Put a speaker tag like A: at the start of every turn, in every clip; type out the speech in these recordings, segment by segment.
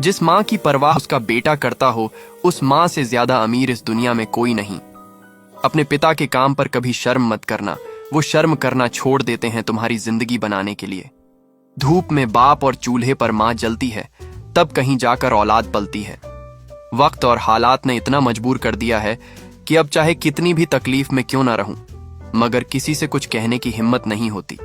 A: जिस माँ की परवाह उसका बेटा करता हो, उस माँ से ज्यादा अमीर इस दुनिया में कोई नहीं। अपने पिता के काम पर कभी शर्म मत करना, वो शर्म करना छोड़ देते हैं तुम्हारी जिंदगी बनाने के लिए। धूप में बाप और चूल्हे पर माँ जलती है, तब कहीं जाकर औलाद पलती है। वक्त और हालात ने इतना मजबूर कर दिया है कि अब चाहे कितनी भी तकलीफ में क्यों ना रहूं, मगर किसी से कुछ कहने की हिम्मत नहीं होती।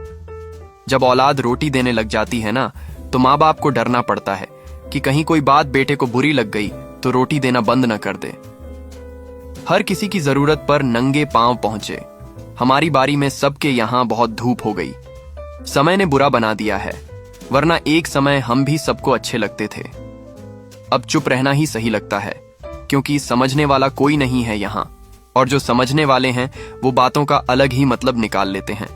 A: जब औलाद रोटी देने लग जाती है ना, तो माँ बाप को डरना पड़ता है कि कहीं कोई बात बेटे को बुरी लग गई तो रोटी देना बंद न कर दे। हर किसी की जरूरत पर नंगे पांव पहुंचे। हमारी बारी में सबके यहां बहुत धूप हो गई। समय ने बुरा बना दिया है, वरना एक समय हम भी सबको अच्छे लगते थे। अब चुप रहना ही सही लगता है, क्योंकि समझने वाला कोई नहीं है यहाँ, और जो समझने वाले हैं वो बातों का अलग ही मतलब निकाल लेते हैं।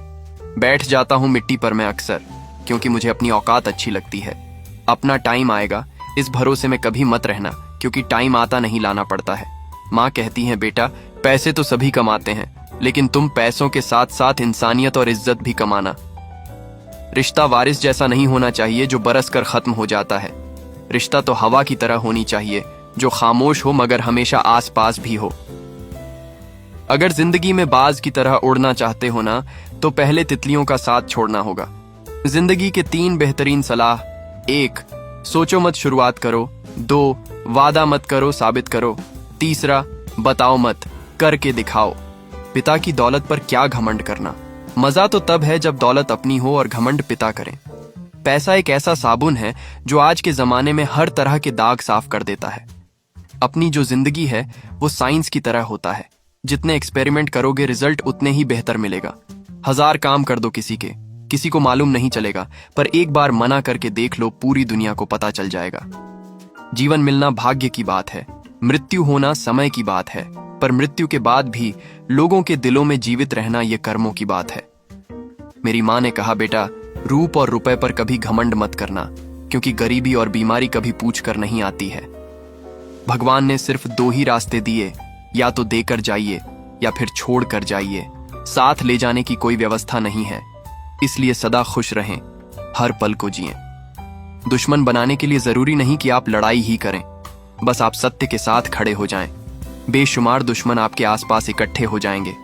A: बैठ जाता हूँ मिट्टी पर मैं अक्सर, क्योंकि मुझे अपनी औकात अच्छी लगती है। अपना टाइम आएगा, इस भरोसे में कभी मत रहना, क्योंकि टाइम आता नहीं लाना पड़ता है। माँ कहती है, बेटा पैसे तो सभी कमाते हैं, लेकिन तुम पैसों के साथ साथ इंसानियत और इज्जत भी कमाना। रिश्ता वारिस जैसा नहीं होना चाहिए जो बरस कर खत्म हो जाता है। रिश्ता तो हवा की तरह होनी चाहिए, जो खामोश हो मगर हमेशा आस पास भी हो। अगर जिंदगी में बाज की तरह उड़ना चाहते हो ना, तो पहले तितलियों का साथ छोड़ना होगा। जिंदगी के 3 बेहतरीन सलाह: 1, सोचो मत शुरुआत करो। 2, वादा मत करो साबित करो। 3, बताओ मत करके दिखाओ। पिता की दौलत पर क्या घमंड करना, मजा तो तब है जब दौलत अपनी हो और घमंड पिता करें। पैसा एक ऐसा साबुन है जो आज के जमाने में हर तरह के दाग साफ कर देता है। अपनी जो जिंदगी है वो साइंस की तरह होता है, जितने एक्सपेरिमेंट करोगे रिजल्ट उतने ही बेहतर मिलेगा। 1000 काम कर दो किसी को मालूम नहीं चलेगा, पर एक बार मना करके देख लो, पूरी दुनिया को पता चल जाएगा। जीवन मिलना भाग्य की बात है, मृत्यु होना समय की बात है, पर मृत्यु के बाद भी लोगों के दिलों में जीवित रहना ये कर्मों की बात है। मेरी माँ ने कहा, बेटा रूप और रुपए पर कभी घमंड मत करना, क्योंकि गरीबी और बीमारी कभी पूछ कर नहीं आती है। भगवान ने सिर्फ 2 ही रास्ते दिए, या तो देकर जाइए या फिर छोड़ कर जाइए। साथ ले जाने की कोई व्यवस्था नहीं है, इसलिए सदा खुश रहें, हर पल को जिएं। दुश्मन बनाने के लिए जरूरी नहीं कि आप लड़ाई ही करें, बस आप सत्य के साथ खड़े हो जाएं। बेशुमार दुश्मन आपके आसपास इकट्ठे हो जाएंगे।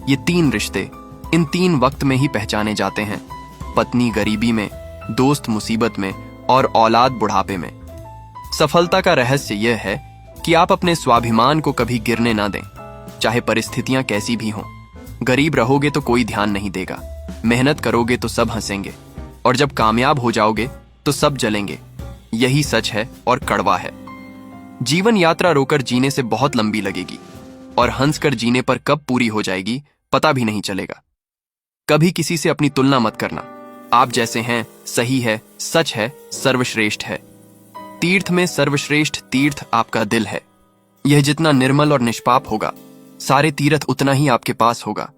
A: ये 3 रिश्ते इन 3 वक्त में ही पहचाने जाते हैं: पत्नी गरीबी में, दोस्त मुसीबत में और औलाद बुढ़ापे में। सफलता का रहस्य यह है कि आप अपने स्वाभिमान को कभी गिरने ना दें, चाहे परिस्थितियां कैसी भी हों। गरीब रहोगे तो कोई ध्यान नहीं देगा, मेहनत करोगे तो सब हंसेंगे, और जब कामयाब हो जाओगे तो सब जलेंगे। यही सच है और कड़वा है। जीवन यात्रा रोकर जीने से बहुत लंबी लगेगी, और हंसकर जीने पर कब पूरी हो जाएगी पता भी नहीं चलेगा। कभी किसी से अपनी तुलना मत करना। आप जैसे हैं सही है, सच है, सर्वश्रेष्ठ है। तीर्थ में सर्वश्रेष्ठ तीर्थ आपका दिल है। यह जितना निर्मल और निष्पाप होगा, सारे तीर्थ उतना ही आपके पास होगा।